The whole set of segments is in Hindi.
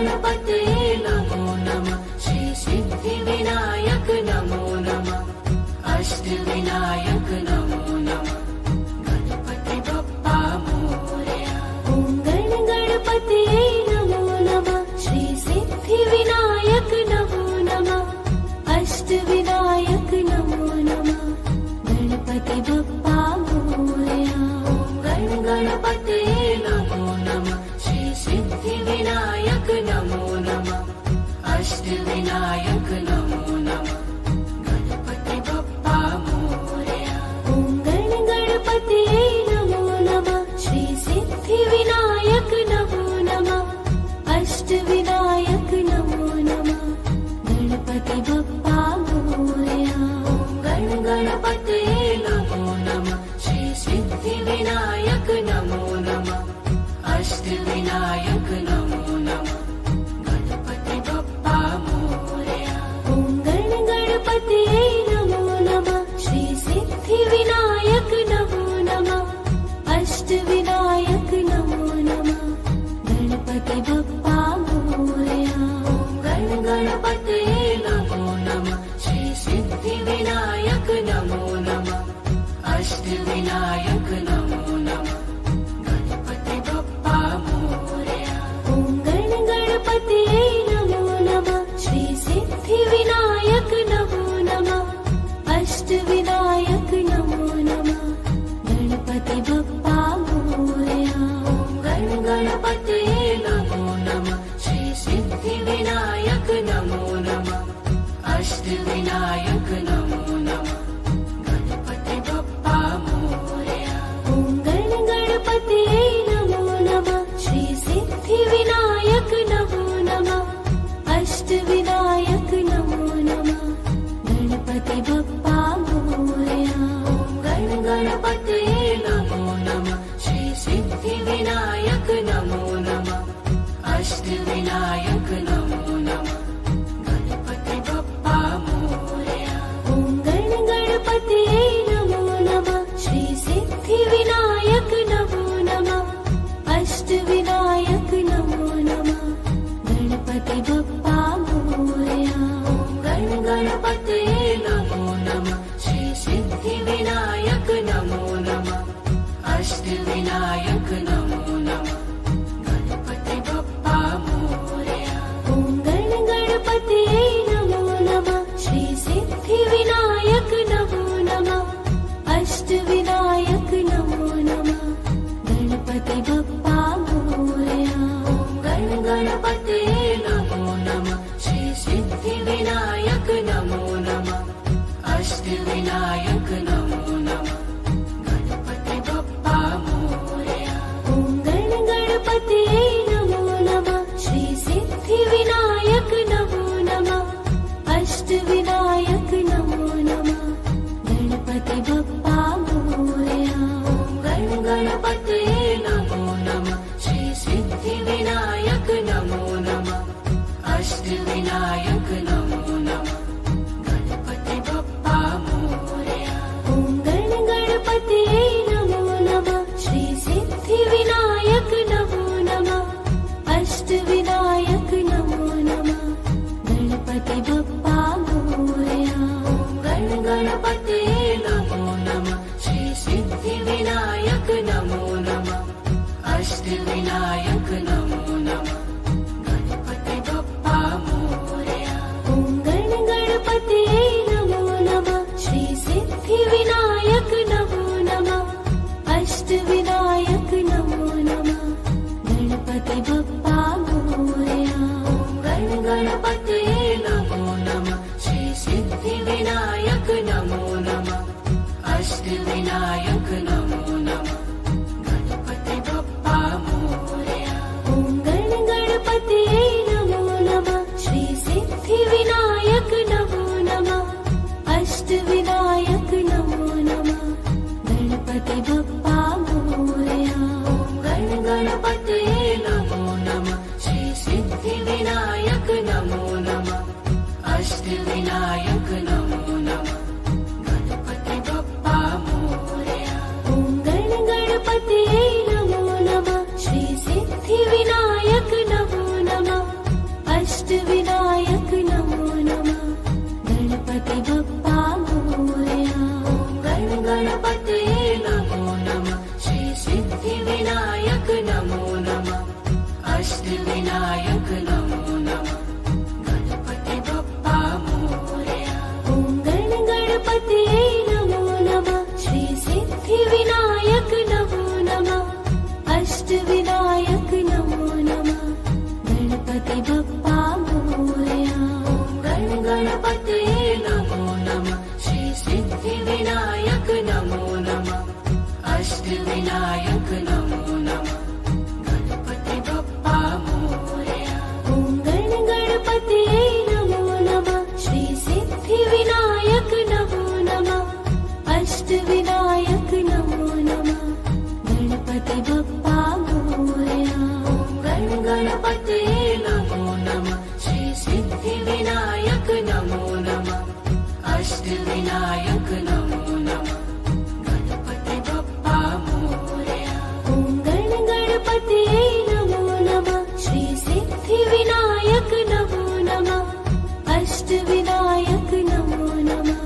गणपते नमो नमः। श्री सिद्धिविनायक नमो नमः। अष्टविनायक नमो नमः। गणपति बप्पा मोरया। ॐ गणपते नमो नमः। श्री सिद्धिविनायक नमो नमः। अष्टविनायक नमो नमः। गणपति बप्पा मोरया। ॐ गणपते नमो नमः। श्री सिद्धिविनायक नमो नमः। अष्टविनायक नमो नमः। गणपति बप्पा मोरया। ॐ गणपते नमो नमः। श्री सिद्धिविनायक नमो नमः। अष्टविनायक नमो नमः। गणपति बप्पा मोरया। गणपते नमो नमः। श्री सिद्धिविनायक नमो नमः। अष्टविनायक नमो नमः। गणपति बप्पा मोरया। ॐ गणपते नमो नमः। श्री सिद्धिविनायक नमो नमः। अष्टविनायक नमो नमः। गणपति बप्पा मोरया। गणपते नमो नमः। श्री सिद्धिविनायक नमो नमः। अष्टविनायक नमो नमः। गणपति बप्पा मोरया। ॐ गणपते नमो नमः। श्री सिद्धिविनायक नमो नमः। अष्टविनायक नमो नमः। गणपति बप्पा मोरया। गणपते नमो नमः। श्री सिद्धिविनायक नमो नमः। अष्टविनायक नमो नमः। गणपति बप्पा मोरया। ॐ गणपते नमो नमः। श्री सिद्धिविनायक नमो नमः। अष्टविनायक नमो नमः। गणपति बप्पा मोरया। गणपते नमो नमः। श्री सिद्धिविनायक नमो नमः। अष्टविनायक नमो नमः। गणपति बप्पा मोरया। ॐ गणपते नमो नमः। श्री सिद्धिविनायक नमो नमः। अष्टविनायक नमो नमः। गणपति बप्पा मोरया। गणपते नमो नमः। श्री सिद्धिविनायक नमो नमः। अष्टविनायक नमो नमः। गणपति बप्पा मोरया। ॐ गणपते नमो नमः। श्री सिद्धिविनायक नमो नमः। अष्टविनायक नमो नमः। गणपति बप्पा मोरया। गणपते नमो नमः। श्री सिद्धिविनायक नमो नमः। अष्टविनायक नमो नमः। गणपति बप्पा मोरया। ॐ गणपते नमो नमः। श्री सिद्धिविनायक नमो नमः। अष्टविनायक नमो नमः। गणपति बप्पा मोरया। गणपते नमो नमः। श्री सिद्धिविनायक नमो नमः। सिद्धिविनायक नमो नमः गणपति बप्पा मोरया ॐ गणपतये नमो नमः श्री सिद्धिविनायक नमो नमः अष्टविनायक नमो नमः गणपति बप्पा मोरया गणपतये नमो नमः श्री सिद्धिविनायक नमो नमः अष्टविनायक नमो नमः गणपति बप्पा मोरया ॐ गणपतये नमो नमः श्री सिद्धिविनायक नमो नमः अष्टविनायक नमो नमः गणपति बप्पा मोरया गणपतये नमो नमः श्री सिद्धिविनायक नमो नमः अष्टविनायक नमो नमः गणपति बप्पा मोरया ॐ गणपतये नमो नमः श्री सिद्धिविनायक नमो नमः अष्टविनायक नमो नमः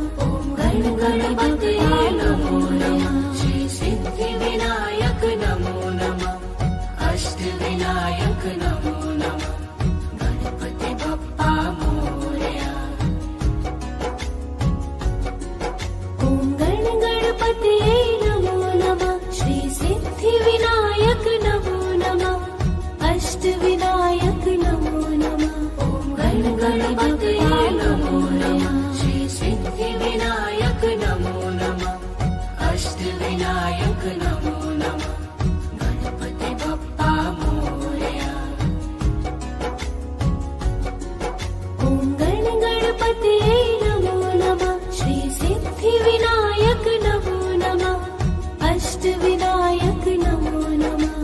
गणपतये नमो नमः श्री सिद्धिविनायक नमो नमः अष्टविनायक नमो नमः गणपति बप्पा मोरया ॐ गणपतये नमो नमः श्री सिद्धिविनायक नमो नमः अष्टविनायक नमो नमः गणपतये नमो नमः श्री सिद्धिविनायक नमो नमः अष्टविनायक नमो नमः गणपति बप्पा मोरया ॐ गणपतये नमो नमः श्री सिद्धिविनायक नमो नमः अष्टविनायक नमो नमः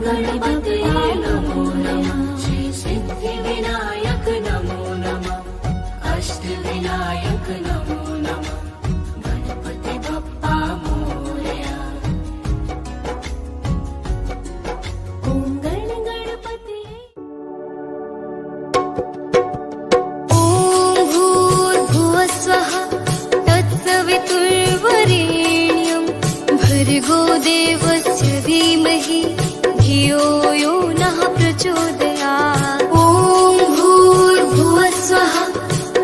गणपतये नमो नमः श्री सिद्धिविनायक नमो नमः अष्टविनायक नमो नमः गणपति बप्पा मोरया ॐ गणपतये ॐ भूर्भुवस्वः तत्सवितुर्वरेण्यं भर्गो देवस्य धीमहि धियो यो नः प्रचोदयात् ॐ भूर्भुवस्वः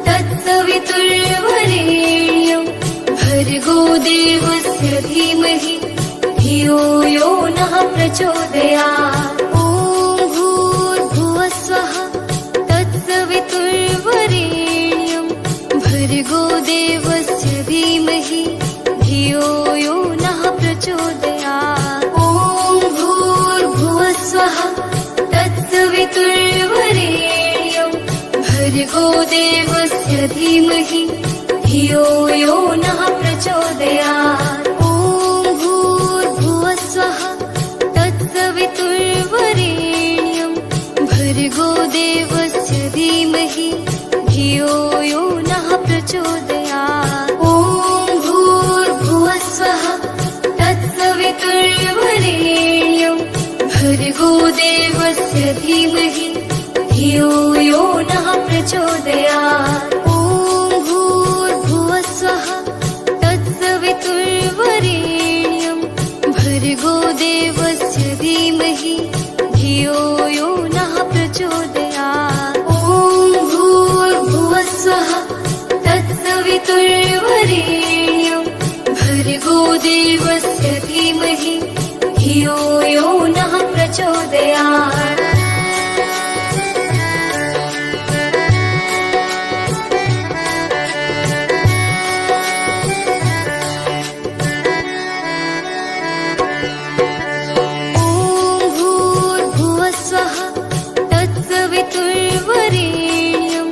तत्सवितुर्वरेण्यं भर्गो देवस्य धीमहि धियो यो नः प्रचोदयात् ॐ भूर्भुवस्वः तत्सवितुर्वरेण्यं भर्गो देवस्य धीमहि धियो यो नः प्रचोदयात् ॐ भूर्भुवस्वः तत्सवितुर्वरेण्यं भर्गो देवस्य धीमहि धियो यो नः प्रचोदयात् ॐ भूर्भुवस्वः तत्सवितुर्वरेण्यं भर्गो देवस्य धीमहि धियो यो नः प्रचोदयात् ॐ भूर्भुवस्वः तत्सवितुर्वरेण्यं भर्गो देवस्य धीमहि धियो यो नः प्रचोदयात् ॐ भूर्भुवस्वः तत्सवितुर्वरेण्यं भर्गो देवस्य धीमहि धियो यो नः प्रचोदयात् ॐ भूर्भुवस्वः तत्सवितुर्वरेण्यं भर्गो देवस्य धीमहि धियो यो नः प्रचोदयात् ॐ भूर्भुवस्वः तत्सवितुर्वरेण्यं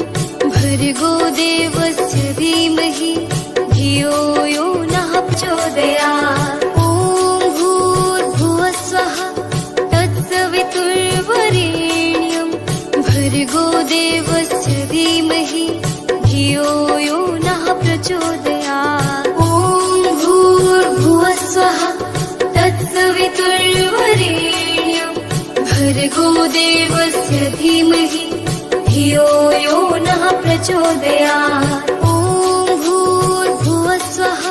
भर्गो देवस्य धीमहि धियो यो नः प्रचोदयात् ॐ भूर्भुवस्वः तत्सवितुर्वरेण्यं भर्गो देवस्य धीमहि धियो यो नः प्रचोदयात् ॐ भूर्भुवस्वः तत्सवितुर्वरेण्यं भर्गो देवस्य धीमहि धियो यो नः प्रचोदयात् ॐ भूर्भुवस्वः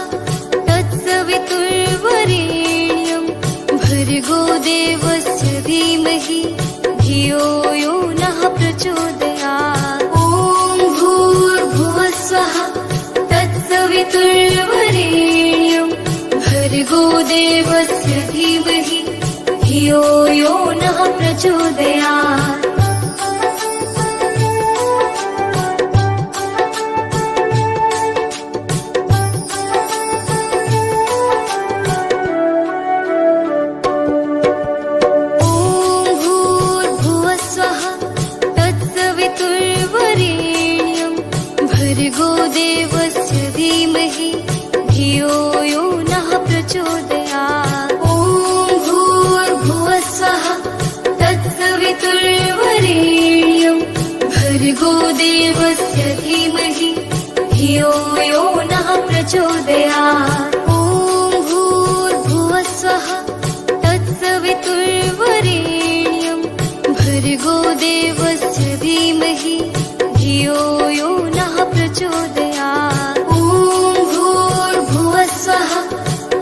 तत्सवितुर्वरेण्यं भर्गो देवस्य धीमहि धियो यो नः प्रचोदयात् ॐ भूर्भुवः स्वः तत्सवितुर्वरेण्यं भर्गो देवस्य धीमहि धियो यो नः प्रचोदयात् भर्गो देवस्य धीमहि धियो यो नः प्रचोदयात् ॐ भूर्भुवः स्वः तत्सवितुर्वरेण्यं भर्गो देवस्य धीमहि धियो यो नः प्रचोदयात् ॐ भूर्भुवः स्वः तत्सवितुर्वरेण्यं भर्गो देवस्य धीमहि धियो यो नः प्रचोदयात् ॐ भूर्भुवः स्वः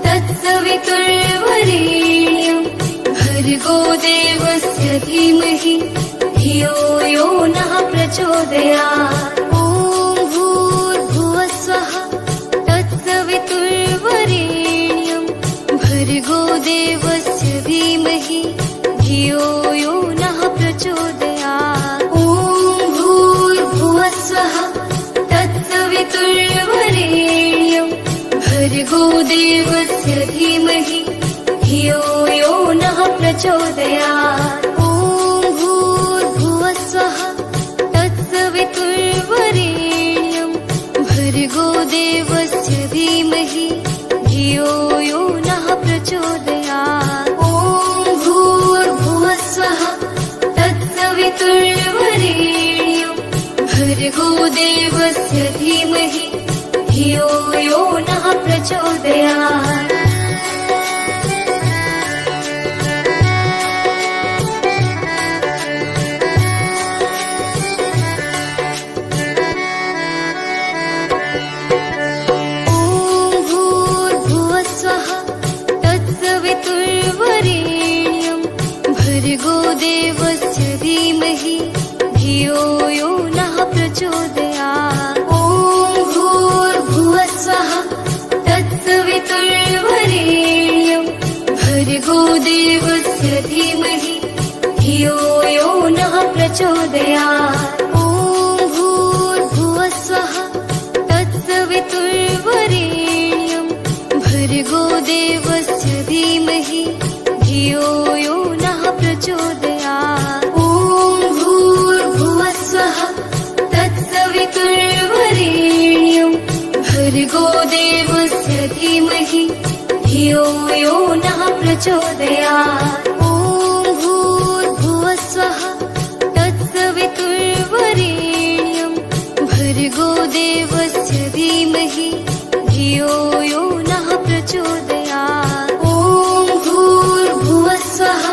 तत्सवितुर्वरेण्यं भर्गो देवस्य धीमहि धियो यो नः प्रचोदयात् ॐ भूर्भुवः स्वः तत्सवितुर्वरेण्यं भर्गो देवस्य धीमहि धियो यो नः प्रचोदयात् ॐ भूर्भुवः स्वः तत्सवितुर्वरेण्यं भर्गो देवस्य धीमहि धियो यो नः प्रचोदयात् ॐ भूर्भुवः स्वः तत्सवितुर्वरेण्यं भर्गो देवस्य धीमहि धियो यो नः प्रचोदयात् ॐ भूर्भुवः स्वः तत्सवितुर्वरेण्यं भर्गो देवस्य धीमहि धियो यो नः प्रचोदयात् भर्गो देवस्य धीमहि धियो यो नः प्रचोदयात् ॐ भूर्भुवः स्वः तत्सवितुर्वरेण्यं भर्गो देवस्य धीमहि धियो यो नः प्रचोदयात् ॐ भूर्भुवः स्वः तत्सवितुर्वरेण्यं भर्गो देवस्य धीमहि धियो यो नः प्रचोदयात् ॐ भूर्भुवः स्वः तत्सवितुर्वरेण्यं भर्गो देवस्य धीमहि धियो यो नः प्रचोदयात् ॐ भूर्भुवः स्वः तत्सवितुर्वरेण्यं भर्गो देवस्य धीमहि धियो यो नः प्रचोदयात् ॐ भूर्भुवः स्वः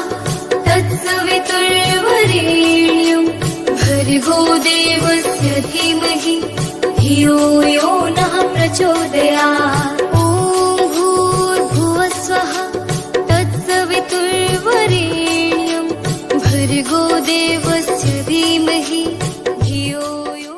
तत्सवितुर्वरेण्यं भर्गो देवस्य धीमहि धियो यो नः प्रचोदयात् ॐ भूर्भुवः स्वः तत्सवितुर्वरेण्यं भर्गो देवस्य धीमहि धियो यो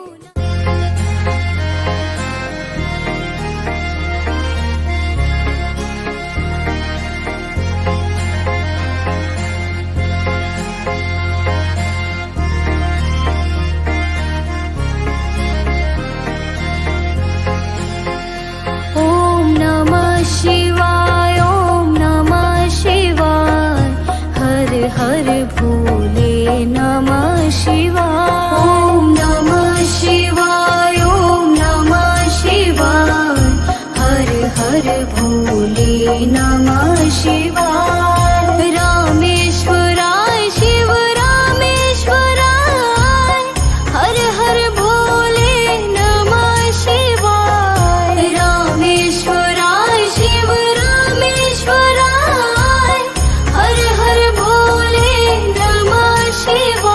शिवाय ॐ नमः शिवाय हर हर भोले नमः शिवाय ॐ नमः शिवाय ॐ नमः शिवाय हर हर भोले नमः शिवाय रामेश्वराय शिव रामेश्वराय हर हर भोले नमः शिवाय रामेश्वराय शिव रामेश्वराय हर हर भोले नमः शिवाय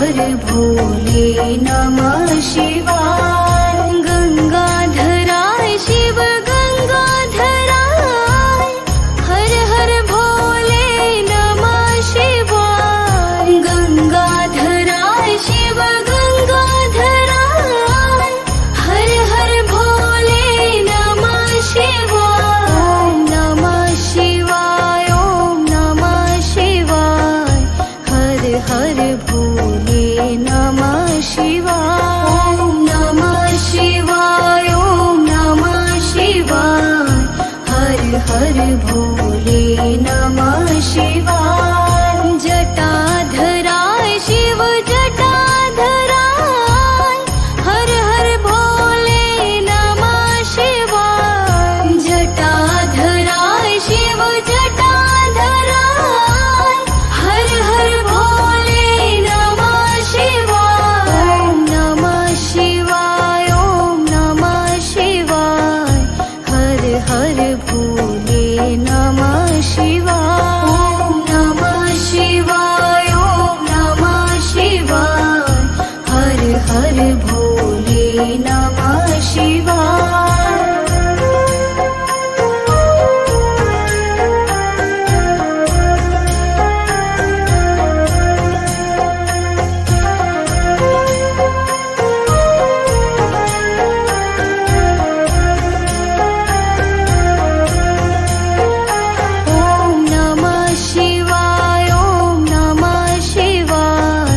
हर भोले नमः शिवाय गंगाधराय शिव गंगाधराय हर हर भोले नमः शिवाय गंगाधराय शिव गंगाधराय हर हर भोले नमः शिवाय ओम नमः शिवाय ओम नमः शिवाय हर हर भोले नमः शिवाय ओम नमः शिवाय ओम नमः शिवाय हर हर भोले नमः शिवाय जटाधराय शिव जटाधराय हर हर भोले नमः शिवाय जटाधराय शिव जटाधराय हर हर भोले नमः शिवाय ओम नमः शिवाय ओम नमः शिवाय हर हर भोले नमः शिवाय ओम नमः शिवाय ओम नमः शिवाय हर हर भोले नमः शिवाय ओम नमः शिवाय ओम नमः शिवाय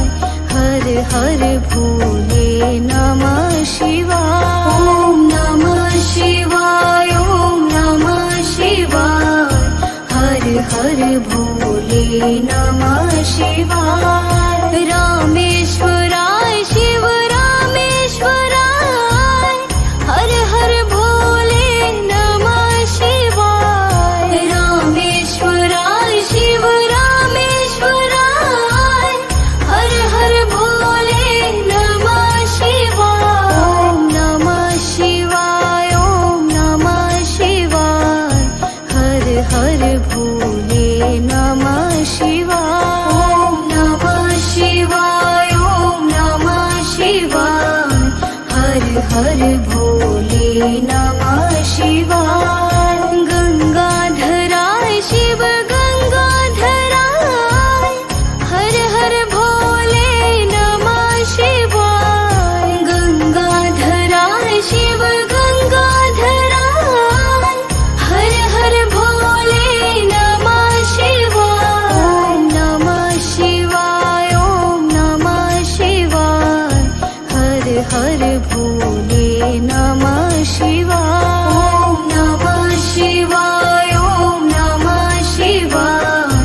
हर हर भोले नमः शिवाय ओम नमः शिवाय ओम नमः शिवाय हर हर भोले नमः शिवाय रामेश्वराय शिव रामेश्वराय हर हर भोले नमः शिवाय रामेश्वराय शिव रामेश्वराय हर हर भोले नमः शिवाय ओम नमः शिवाय ओम नमः शिवाय हर हर भोले नमः शिवाय ओम नमः शिवाय ओम नमः शिवाय हर हर भोले नमः शिवाय गंगाधराय शिव गंगाधराय हर हर भोले नमः शिवाय गंगाधराय शिव गंगाधराय हर हर भोले नमः शिवाय ओम नमः शिवाय ओम नमः शिवाय हर हर भोले नमः शिवाय ओम नमः शिवाय ओम नमः शिवाय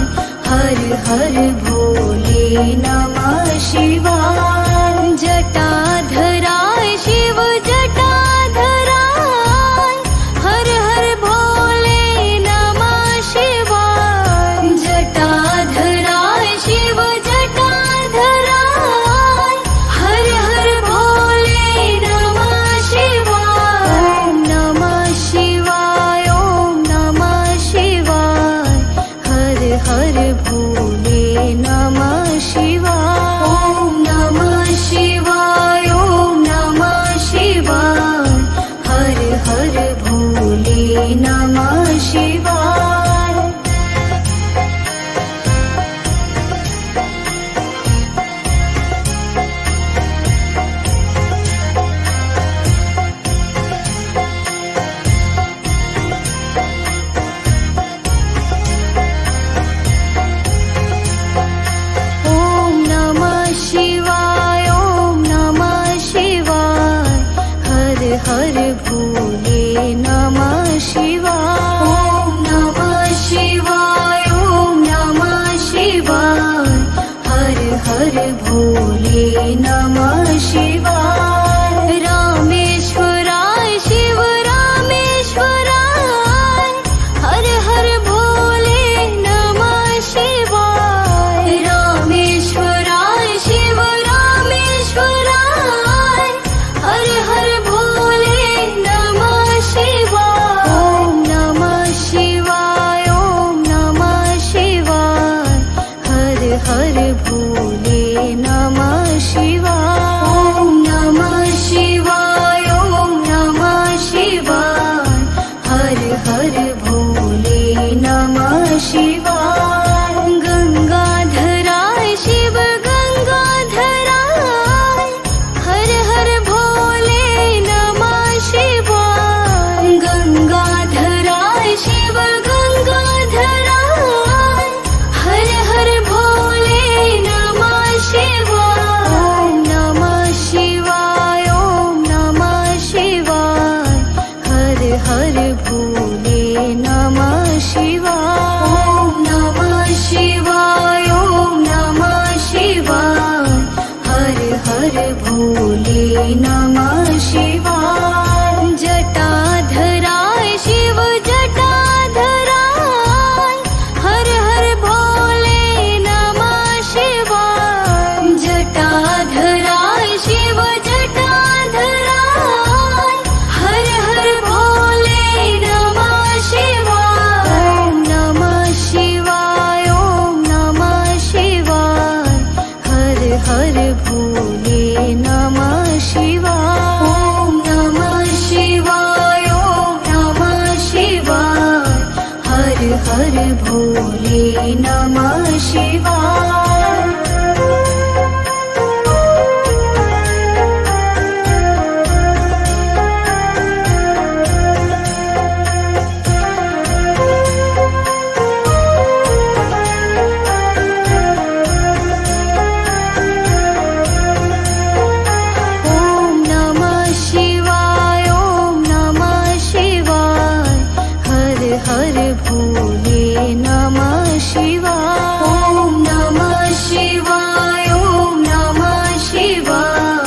हर हर भोले नमः शिवाय जटाधराय शिव जटाधराय हर हर भोले नमः शिवाय जटाधराय शिव जटाधराय हर हर भोले नमः शिवाय ओम नमः शिवाय ओम नमः शिवाय हर हर भोले नमः शिवाय ओम नमः शिवाय ओम नमः शिवाय हर हर भोले नमः शिवाय ओम नमः शिवाय ओम नमः शिवाय हर हर भोले नमः शिवाय ओम नमः शिवाय ओम नमः शिवाय हर हर भोले नमः शिवाय रामेश्वराय शिव रामेश्वराय हर हर भोले नमः शिवाय रामेश्वराय शिव रामेश्वराय हर हर भोले नमः शिवाय ओम नमः शिवाय ओम नमः शिवाय हर हर भोले नमः हर भोले नमः शिवाय। जटाधराय शिव जटाधराय हर हर भोले नमः शिवाय। जटाधराय शिव जटाधराय हर हर भोले नमः शिवाय। ॐ नमः शिवाय ॐ नमः शिवाय हर हर भोले नमः शिवाय। ॐ नमः शिवाय ॐ नमः शिवाय हर हर भोले नमः शिवाय। ॐ नमः शिवाय ॐ नमः शिवाय हर हर भोले नमः शिवाय। ॐ नमः शिवाय ॐ नमः शिवाय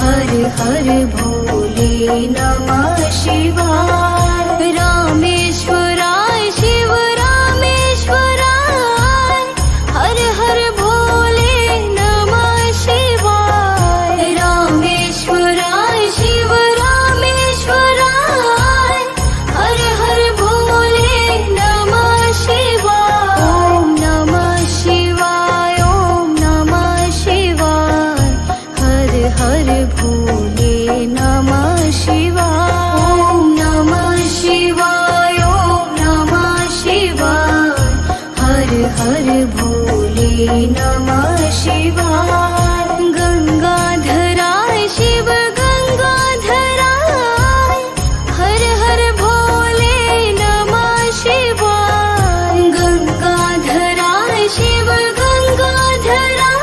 हर हर भोले नमः शिवाय। रामेश्वराय शिव रामेश्वराय हर हर भोले नमः शिवाय। रामेश्वराय शिव रामेश्वराय हर हर भोले नमः शिवाय। ॐ नमः शिवाय ॐ नमः शिवाय हर हर भोले नमः शिवाय। ॐ नमः शिवाय ॐ नमः शिवाय हर हर भोले नमः शिवाय। गंगाधराय शिव गंगाधराय हर हर भोले नमः शिवाय। गंगाधराय शिव गंगाधराय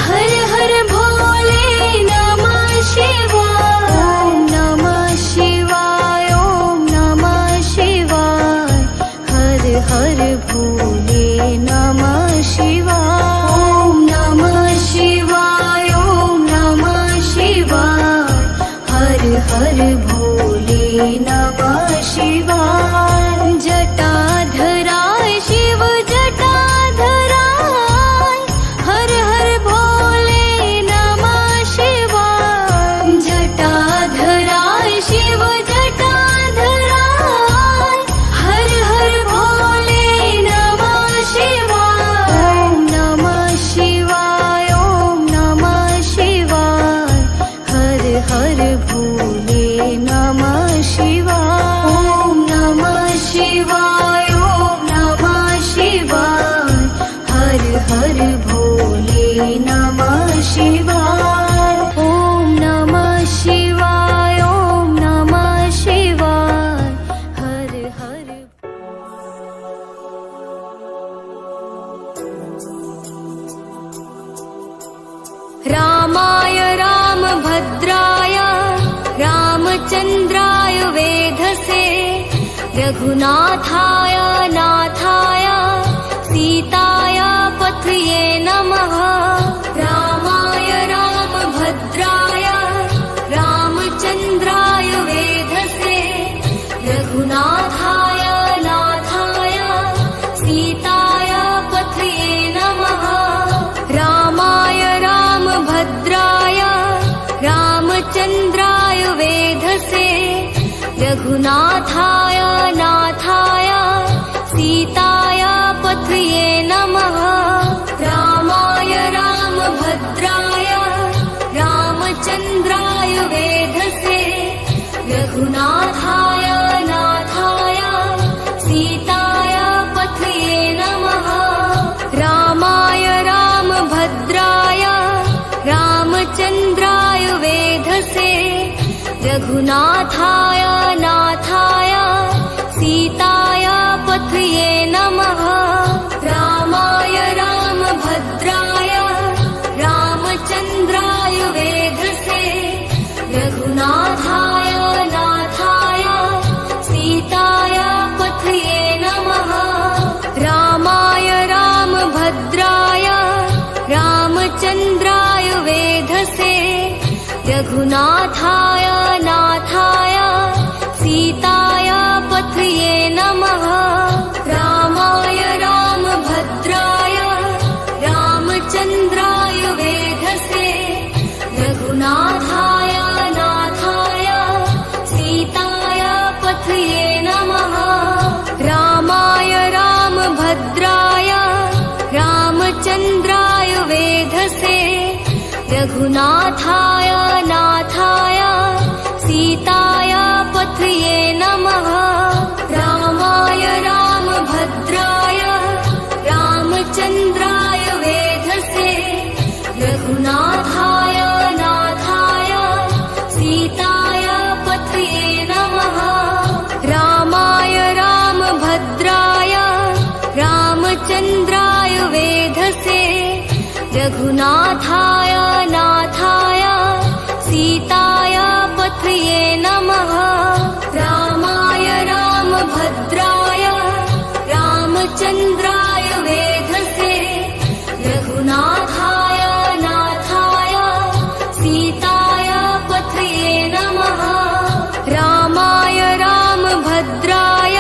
हर हर भोले नमः शिवाय। ॐ नमः शिवाय ॐ नमः शिवाय हर हर भोले नमः शिवाय। ॐ नमः शिवाय ॐ नमः शिवाय हर हर भोले नमः शिवाय। जटाधराय शिव जटाधराय हर हर भोले नमः शिवाय। जटाधराय शिव जटाधराय हर हर भोले नमः शिवाय। ॐ नमः शिवाय ॐ नमः शिवाय हर हर भोले नमः शिवाय। ॐ नमः शिवाय ॐ नमः शिवाय हर हर भोले नमः शिवाय। ॐ नमः शिवाय ॐ नमः शिवाय हर हर। रामाय रामभद्राय रामचन्द्राय वेधसे रघुनाथाय नाथाय सीताय पथये नमः। रामाय रामभद्राय रामचन्द्राय वेधसे रघुनाथाय नाथाय सीताय पथये नमः। रामाय रामभद्राय रामचन्द्राय वेधसे रघुनाथाय नाथाय सीताय पथये नमः। रामाय रामभद्राय रामचन्द्राय वेधसे रघुनाथाय नाथाय सीताय पथये नमः। रामाय रामभद्राय रामचन्द्राय वेधसे रघुनाथाय नाथाय सीताय पथये नमः। रामाय रामभद्राय रामचन्द्राय वेधसे रघुनाथाय नाथाय सीताय पथये नमः। रामाय रामभद्राय रामचन्द्राय वेधसे रघुनाथाय नाथाय सीताय पथये नमः रामाय रामभद्राय रामचन्द्राय वेधसे रघुनाथाय नाथाय सीताय पथये नमः रामाय रामभद्राय रामचन्द्राय वेधसे रघुनाथाय नाथाय सीताय पथये नमः रामाय रामभद्राय रामचन्द्राय वेधसे रघुनाथाय नाथाय सीताय पथये नमः रामाय रामभद्राय रामचन्द्राय वेधसे रघुनाथाय नाथाय सीताय पथये नमः रामाय रामभद्राय रामचन्द्राय वेधसे रघुनाथाय नाथाय सीताय पथये नमः रामाय रामभद्राय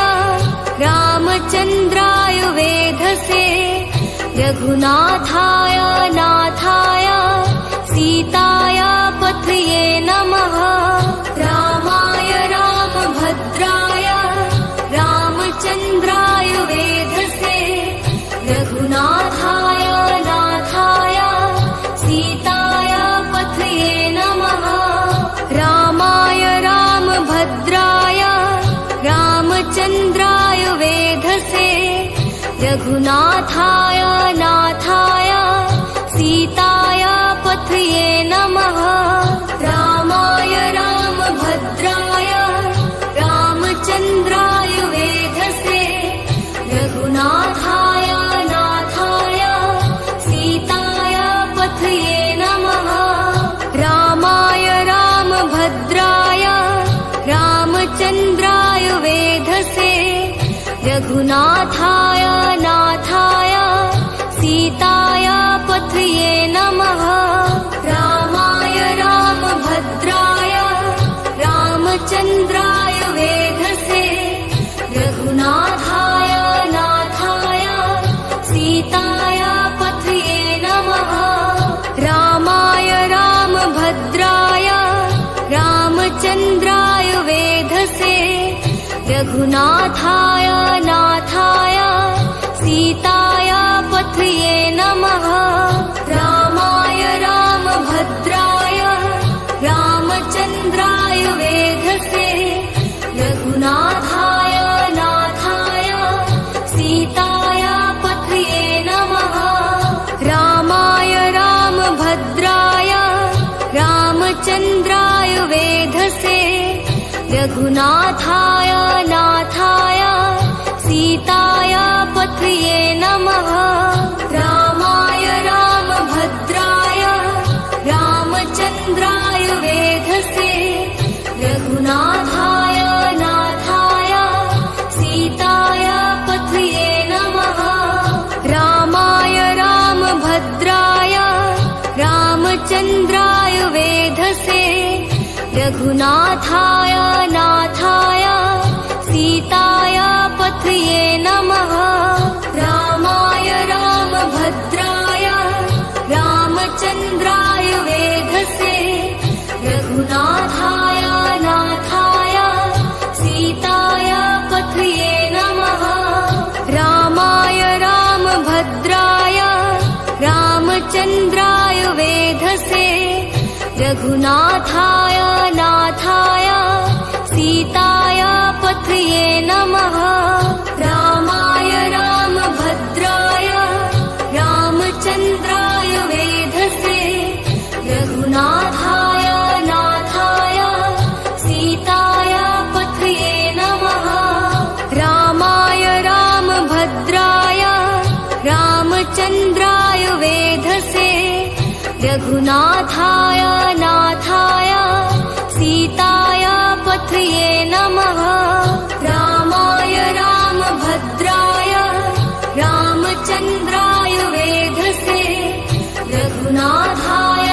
रामचन्द्राय वेधसे रघुनाथाय नाथाय सीताय पथये नमः रामाय रामभद्राय रामचन्द्राय वेधसे रघुनाथाय नाथाय सीताय पथये नमः रामाय रामभद्राय रामचन्द्राय वेधसे रघुनाथाय नाथाय सीताय पथये नमः रामाय रामभद्राय रामचन्द्राय वेधसे रघुनाथाय नाथाय सीताय पथये नमः रामाय रामभद्राय रामचन्द्राय वेधसे रघुनाथाय नाथाय सीताय पथये नमः रामाय रामभद्राय रामचन्द्राय वेधसे रघुनाथाय नाथाय सीताय पथये नमः रामाय रामभद्राय रामचन्द्राय वेधसे रघुनाथाय नाथाय सीताय पथये नमः रामाय रामभद्राय रामचन्द्राय वेधसे रघुनाथाय नाथाय सीताय पथये नमः रामाय रामभद्राय रामचन्द्राय वेधसे रघुनाथाय नाथाय सीताय पथये नमः रामाय रामभद्राय रामचन्द्राय वेधसे रघुनाथाय नाथाय सीताय पथये नमः रामाय रामभद्राय रामचन्द्राय वेधसे रघुनाथाय नाथाय सीताय पथये नमः रामाय रामभद्राय रामचन्द्राय वेधसे रघुनाथाय नाथाय सीताय पथये नमः रामाय रामभद्राय रामचन्द्राय वेधसे रघुनाथाय नाथाय सीताय पथये नमः रामाय रामभद्राय रामचन्द्राय वेधसे रघुनाथाय नाथाय सीताय पथये नमः रामाय रामभद्राय रामचन्द्राय वेधसे रघुनाथाय नाथाय सीताय पथये नमः रामाय रामभद्राय रामचन्द्राय वेधसे रघुनाथाय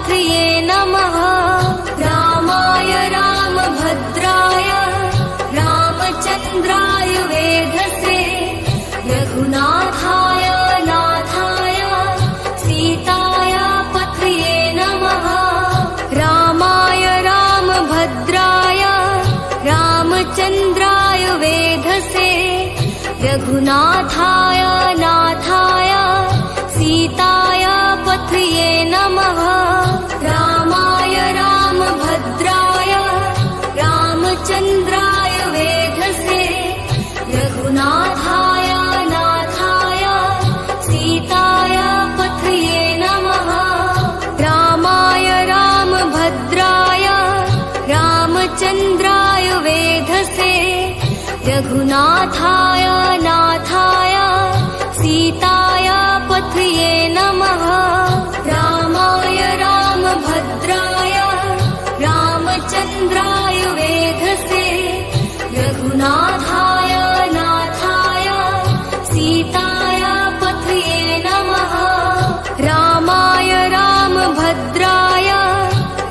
पथये नमः रामाय रामभद्राय रामचन्द्राय वेधसे रघुनाथाय नाथाय सीताय पथये नमः रामाय रामभद्राय रामचन्द्राय वेधसे रघुनाथाय नाथाय सीताय पथये नमः रामाय रामभद्राय रामचन्द्राय वेधसे रघुनाथाय नाथाय सीताय पथये नमः रामाय रामभद्राय रामचन्द्राय वेधसे रघुनाथाय नाथाय सीताय पथये नमः रामाय रामभद्राय रामचन्द्राय वेधसे रघुनाथाय नाथाय सीताय पथये नमः रामाय रामभद्राय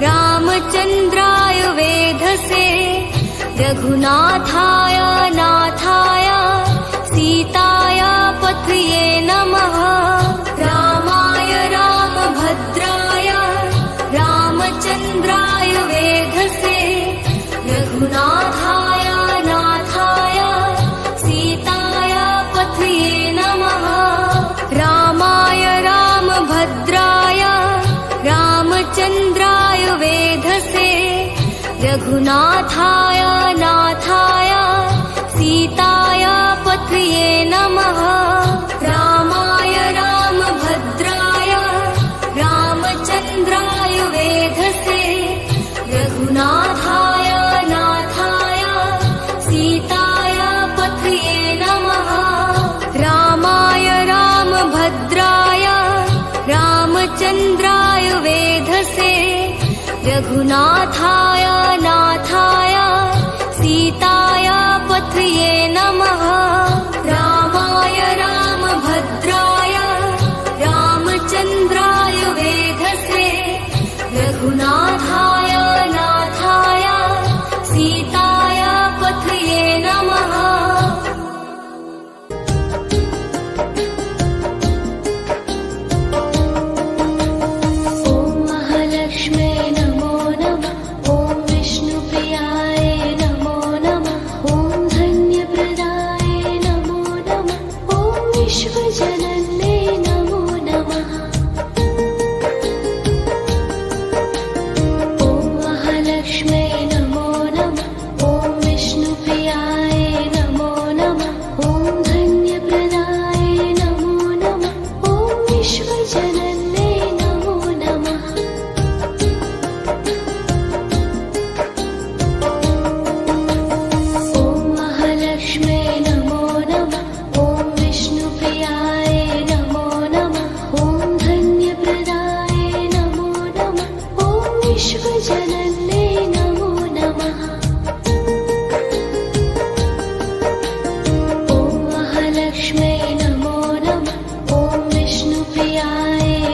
रामचन्द्राय वेधसे रघुनाथाय नाथाय सीताय पथये नमः रामाय रामभद्राय रामचन्द्राय वेधसे रघुनाथाय नाथाय सीताय पथये नमः रामाय रामभद्राय रामचन्द्राय वेधसे रघुनाथाय नाथाय सीताय पथये नमः रामाय रामभद्राय रामचन्द्राय वेधसे रघुनाथाय नाथाय सीताय पथये नमः रामाय रामभद्राय रामचन्द्राय वेधसे रघुनाथाय नाथाय सीताय पथये नमः रामाय रामभद्राय रामचन्द्राय वेधसे रघुनाथाय नाथाय सीताय पथये नमः ॐ महालक्ष्म्यै नमो नमः ॐ विष्णुप्रियाय नमो नमः ॐ धन्यप्रदाय नमो नमः ॐ विश्वजनन्यै नमो नमः ॐ महालक्ष्म्यै नमो नमः ॐ विष्णुप्रियाय नमो नमः ॐ धन्यप्रदाय नमो नमः ॐ विश्वजनन्यै नमो नमः ॐ महालक्ष्म्यै नमो नमः ॐ विष्णुप्रियाय नमो नमः ॐ धन्यप्रदाय नमो नमः ॐ विश्वजनन्यै नमो नमः ॐ महालक्ष्म्यै नमो नमः ॐ विष्णुप्रियाय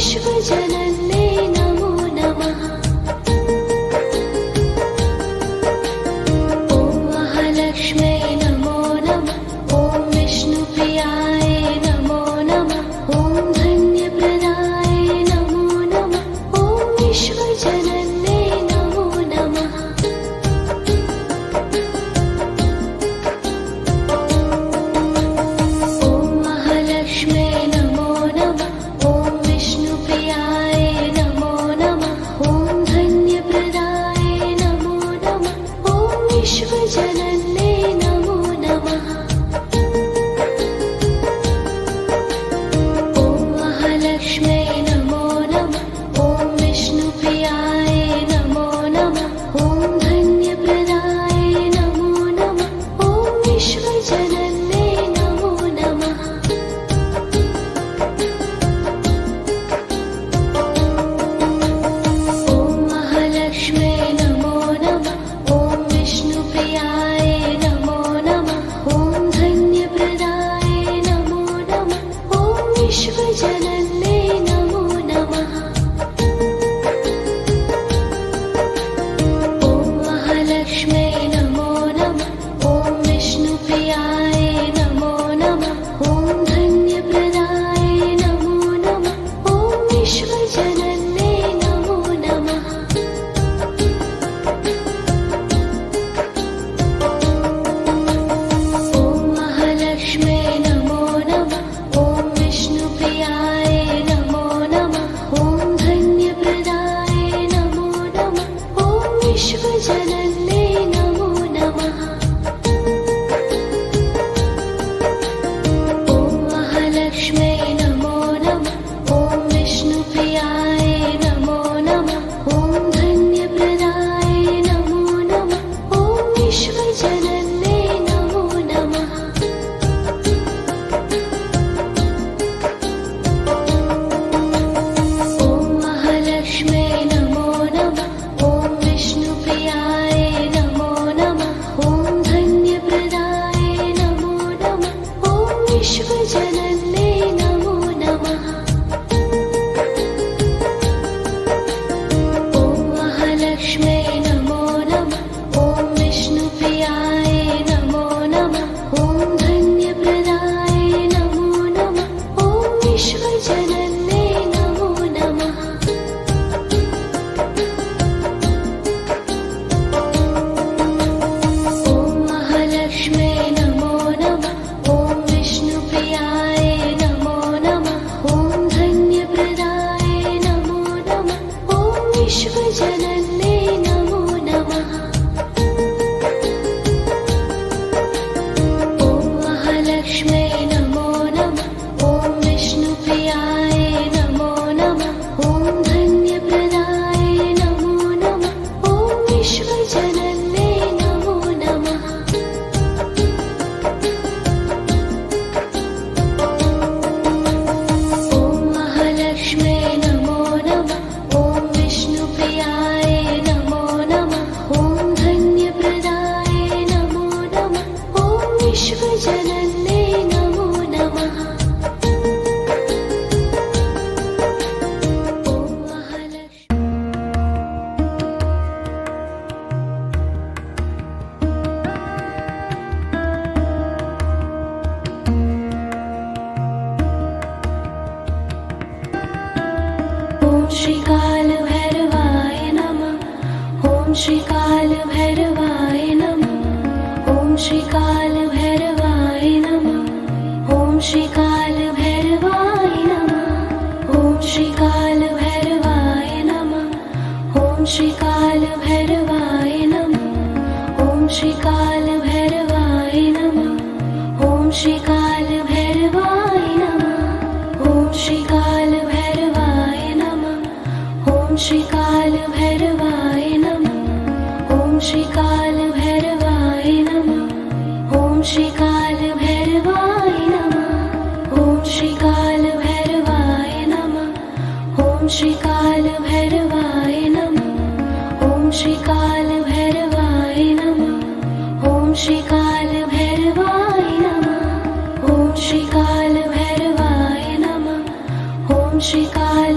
विश्वजनन्ये नमो नमः। ॐ महालक्ष्म्यै नमो नमः। ॐ विष्णुप्रियाय नमो नमः। ॐ धन्यप्रदाय नमो नमः। ॐ विश्वजनन्ये नमो नमः। ॐ महालक्ष्म्यै नमो नमः। ॐ विष्णुप्रियाय नमो नमः। ॐ धन्यप्रदाय नमो नमः। ॐ विश्वजनन्ये नमो नमः। ॐ महालक्ष्म्यै नमो नमः। ॐ विष्णुप्रियाय नमो नमः। ॐ धन्यप्रदाय नमो नमः। ॐ विश्वजनन्ये नमो नमः। ॐ महालक्ष्म्यै नमो नमः। ॐ विष्णुप्रियाय नमो नमः। ॐ धन्यप्रदाय नमो नमः। ॐ विश्वजनन्ये नमो नमः। ॐ महालक्ष्म्यै नमो नमः। ॐ विष्णुप्रियाय नमो नमः। ॐ धन्यप्रदाय नमो नमः। ॐ विश्वजनन्ये नमो नमः। ॐ महालक्ष्म्यै नमो नमः। ॐ विष्णुप्रियाय नमो नमः। ॐ धन्यप्रदाय नमो नमः। ॐ विश्वजनन्ये नमो नमः। ॐ महालक्ष्म्यै नमो नमः। ॐ विष्णुप्रियाय नमो नमः। ॐ धन्यप्रदाय नमो नमः। ॐ विश्वजनन्ये नमो नमः। ॐ महालक्ष्म्यै नमो नमः। ॐ विष्णुप्रियाय नमो नमः। ॐ धन्यप्रदाय नमो नमः। ॐ विश्वजनन्ये नमो नमः। ॐ महालक्ष्म्यै नमो नमः। ॐ विष्णुप्रियाय नमो नमः। ॐ धन्यप्रदाय नमो नमः। ॐ विश्वजनन्ये नमो नमः। ॐ महालक्ष्म्यै नमो नमः। ॐ विष्णुप्रियाय नमो नमः। ॐ धन्यप्रदाय नमो नमः। ॐ विश्वजनन्ये नमो नमः। ॐ महालक्ष्म्यै नमो नमः। ॐ विष्णुप्रियाय नमो नमः। ॐ धन्यप्रदाय नमो नमः। ॐ विश्वजनन्ये नमो नमः। ॐ महालक्ष्म्यै नमो नमः। ॐ विष्णुप्रियाय नमो नमः। ॐ धन्यप्रदाय नमो नमः। ॐ विश्वजनन्ये नमो नमः। ॐ महालक्ष्मी ॐ श्रीकालभैरवाय नमः। ॐ श्रीकालभैरवाय नमः। ॐ श्रीकालभैरवाय नमः। ॐ श्रीकालभैरवाय नमः। ॐ श्रीकालभैरवाय नमः। ॐ श्रीकालभैरवाय नमः। ॐ श्रीकालभैरवाय नमः। ॐ श्रीकालभैरवाय नमः। ॐ श्रीकालभैरवाय नमः। ॐ श्रीकालभैरवाय नमः। ॐ श्रीकालभैरवाय नमः। ॐ श्रीकालभैरवाय नमः। ॐ श्रीकालभैरवाय नमः। ॐ श्रीकालभैरवाय नमः। ॐ श्रीकालभैरवाय नमः। ॐ श्रीकालभैरवाय नमः। ॐ श्रीकालभैरवाय नमः। ॐ श्रीकाल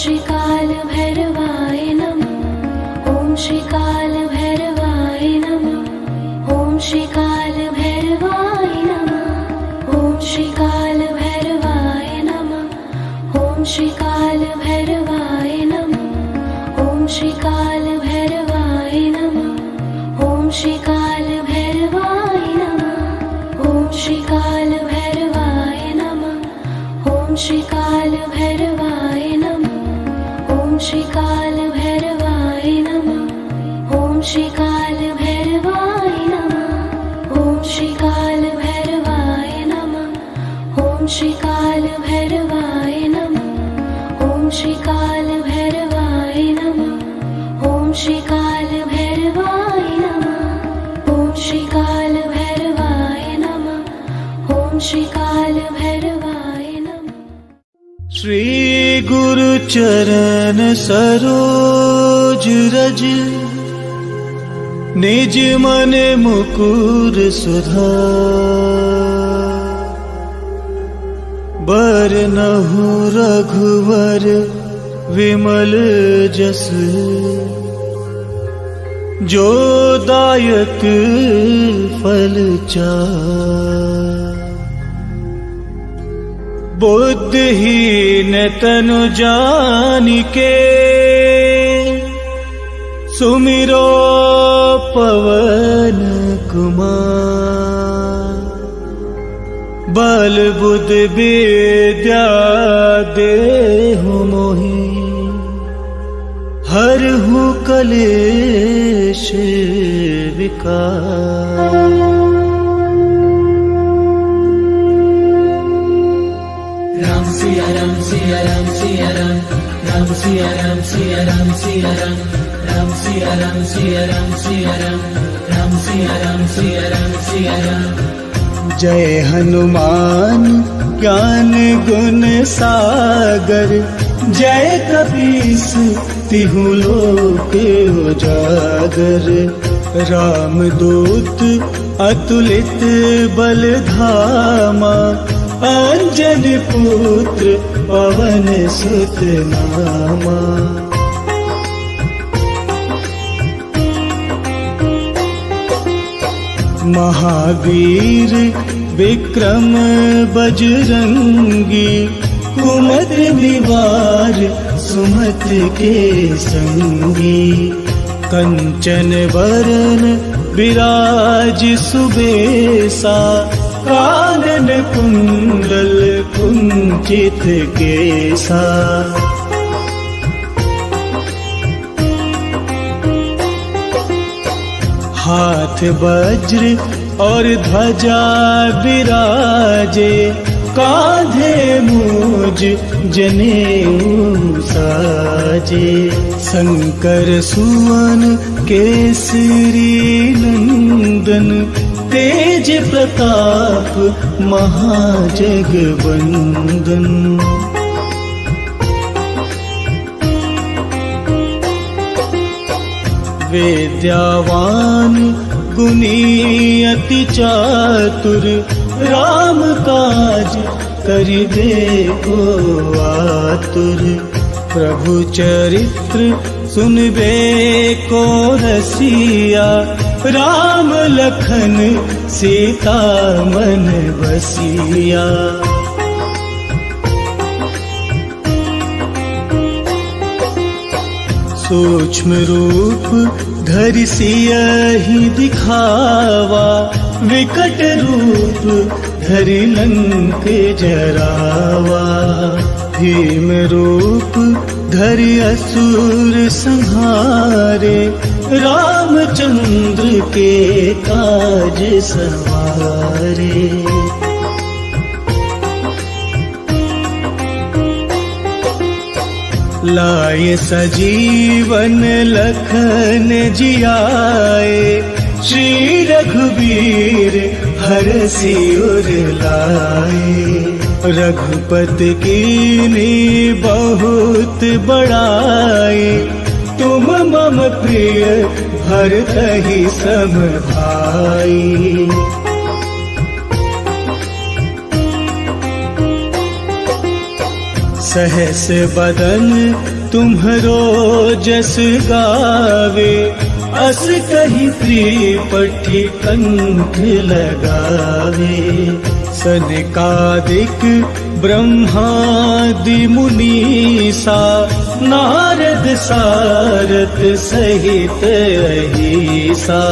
श्रीकालभैरवाय नमः। ॐ श्रीकालभैरवाय नमः। ॐ श्रीकालभैरवाय नमः। ॐ श्रीकालभैरवाय नमः। ॐ श्रीकालभैरवाय नमः। ॐ श्रीकालभैरवाय नमः। ॐ श्रीकालभैरवाय नमः। ॐ श्रीकालभैरवाय नमः। ॐ श्रीकालभैरवाय नमः। ॐ श्रीकालभैरवाय नमः। ॐ श्रीकालभैरवाय नमः। ॐ श्रीकालभैरवाय नमः। ॐ श्रीकालभैरवाय नमः। ॐ श्रीकालभैरवाय नमः। ॐ श्रीकालभैरवाय नमः। ॐ श्रीकालभैरवाय नमः। ॐ श्रीकालभैरवाय नमः। श्री गुरु चरण सरोज रज निज मन मुकुर सुधार। बरनहु रघुवर विमल जस जो दायक फल चार। बुद्धिहीन तनु जानिके सुमिरो पवन कुमार। बल बुद्धि विद्या देहु मोहि हरहु कलेश विकार। राम सिया राम सिया राम सिया राम राम सिया राम सिया राम सिया राम राम सिया राम सिया राम सिया राम राम सिया राम सिया राम सिया राम। जय हनुमान ज्ञान गुण सागर जय कपीस तिहु लोक उजागर। रामदूत अतुलित बल धामा अंजन पुत्र पवन सुत नामा। महावीर विक्रम बजरंगी कुमति निवार सुमत के संगी। कंचन वरन विराज सुबेसा कानन कुंडल कुंचित केसा। हाथ वज्र और ध्वजा विराजे कांधे मूज जनेऊ साजे। शंकर सुवन केसरी नंदन तेज प्रताप महाजगवंदन। विद्यावान गुणी अति चातुर राम काज करिबे को आतुर। प्रभु चरित्र सुनबे को रसिया राम लखन सीता मन बसिया। सूक्ष्म रूप धरि सियहि दिखावा विकट रूप धरि लंक जरावा। भीम रूप धरि असुर संहारे रामचंद्र के काज सवारे। लाए सजीवन लखन जियाए श्री रघुबीर हरषि उर लाए। रघुपति कीन्ही बहुत बड़ाई तुम मम प्रिय भरतहि सम भाई। सहस बदन तुम्हरो जस गावे, अस कही त्रिपठी कंठ लगावे। सनकादिक ब्रह्मादि मुनीसा, नारद सारथ सहित अहिसा।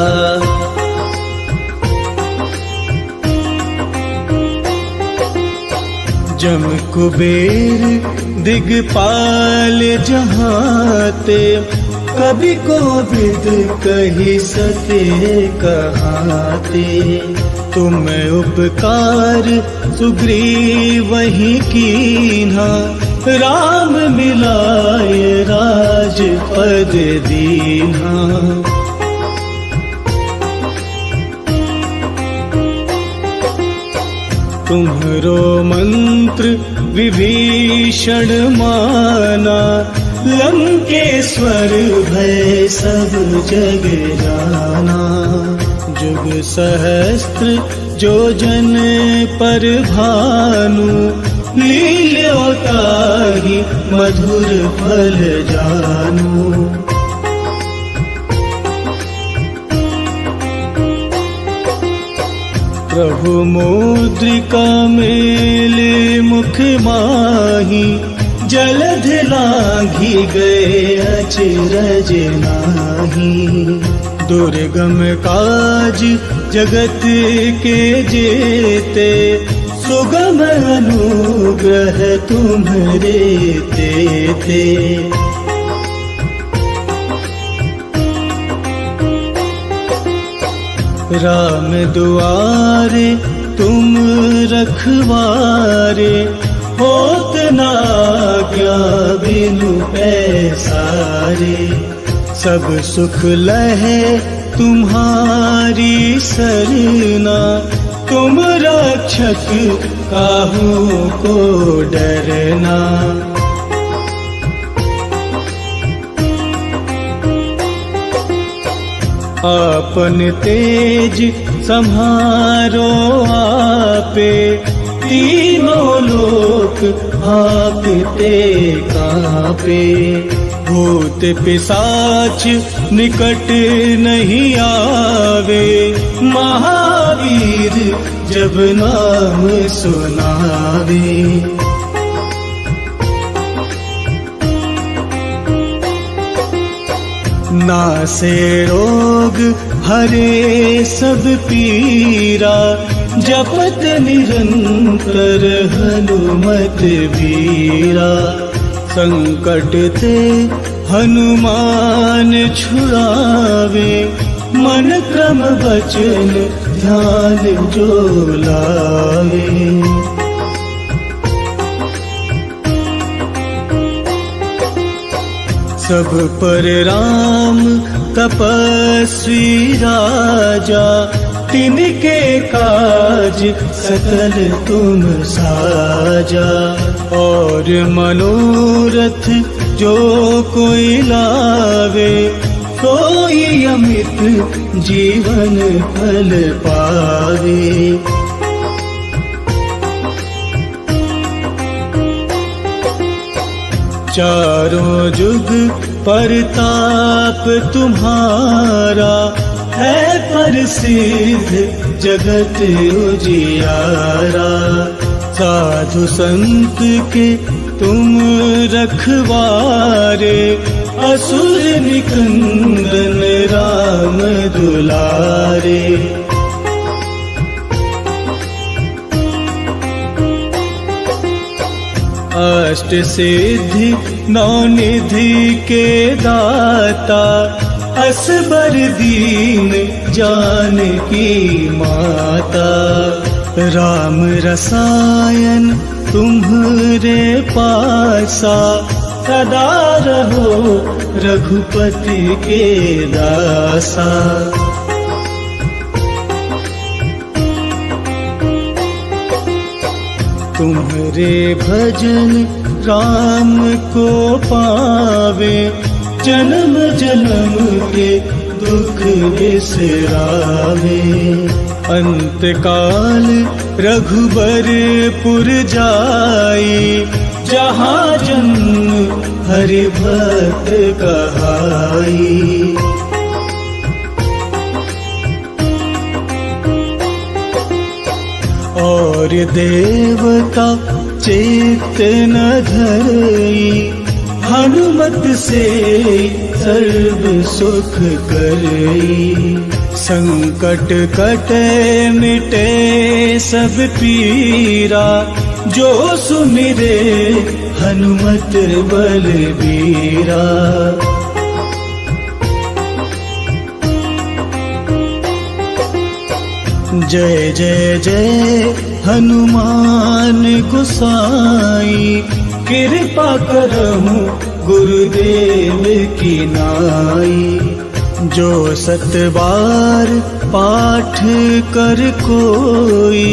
जम कुबेर दिगपाल जहाते, कभी कोविद कही सके कहाते। तुम उपकार सुग्रीव वही कीन्हा, राम मिलाए राजपद दीन्हा। तुम्हरो मंत्र विभीषण माना, लंकेश्वर भय सब जग जाना। जुग सहस्त्र जो जन पर भानु, लील्योताहि मधुर फल जानू। प्रभु मुद्रिका मेले मुख माही, जलध लांघी गए अचरज नाही। दुर्गम काज जगत के जेते, सुगम अनुग्रह तुम्हरे तेते। राम दुआरे तुम रखवारे, होत न आज्ञा बिनु पैसारे। सब सुख लहे तुम्हारी सरना, तुम रक्षक काहू को डरना। आपन तेज सम्हारो आपे, तीनों लोक आपते कांपे। भूत पिशाच निकट नहीं आवे, महावीर जब नाम सुनावे। नासे रोग हरे सब पीरा, जपत निरंतर हनुमत बीरा। संकट ते हनुमान छुड़ावे, मन क्रम वचन ध्यान जो लावे। सब पर राम तपस्वी राजा, तिनके काज सकल तुम साजा। और मनोरथ जो कोई लावे, सोई अमित जीवन फल पावे। चारों जुग परताप तुम्हारा, है प्रसिद्ध जगत उजियारा। साधु संत के तुम रखवारे, असुर निकंदन राम दुलारे। अष्ट सिद्धि नौ निधि के दाता, असबर दीन जानकी माता। राम रसायन तुम्हरे पासा, सदा रहो रघुपति के दासा। तुम्हरे भजन राम को पावे, जन्म जन्म के दुख बिसरावे। अंत काल रघुबरपुर जाई, जहाँ जन्म हरि भक्त कहाई। और देवता चेत न धरई, हनुमत से सर्व सुख करई। संकट कटे मिटे सब पीरा, जो सुमिरे हनुमत बलबीरा। जय जय जय हनुमान गोसाई, कृपा करहु गुरुदेव की नाई। जो 7 बार पाठ कर कोई,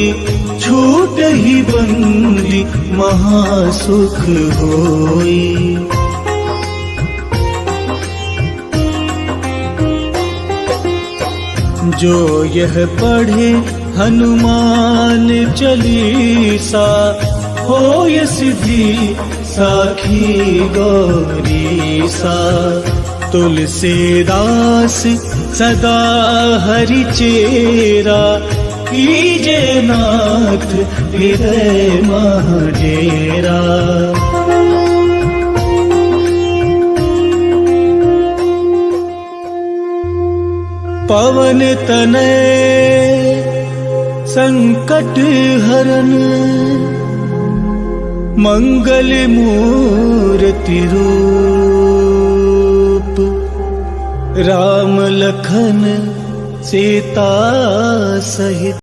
छूट ही बंदी महासुख होई। जो यह पढ़े हनुमान चालीसा, होय सिद्धि साखी गौरीसा। तुलसीदास सदा हरि चेरा, कीजे नाथ हृदय मह डेरा। पवन तनय संकट हरन, मंगल मूर्ति रूप। राम लखन सीता सहित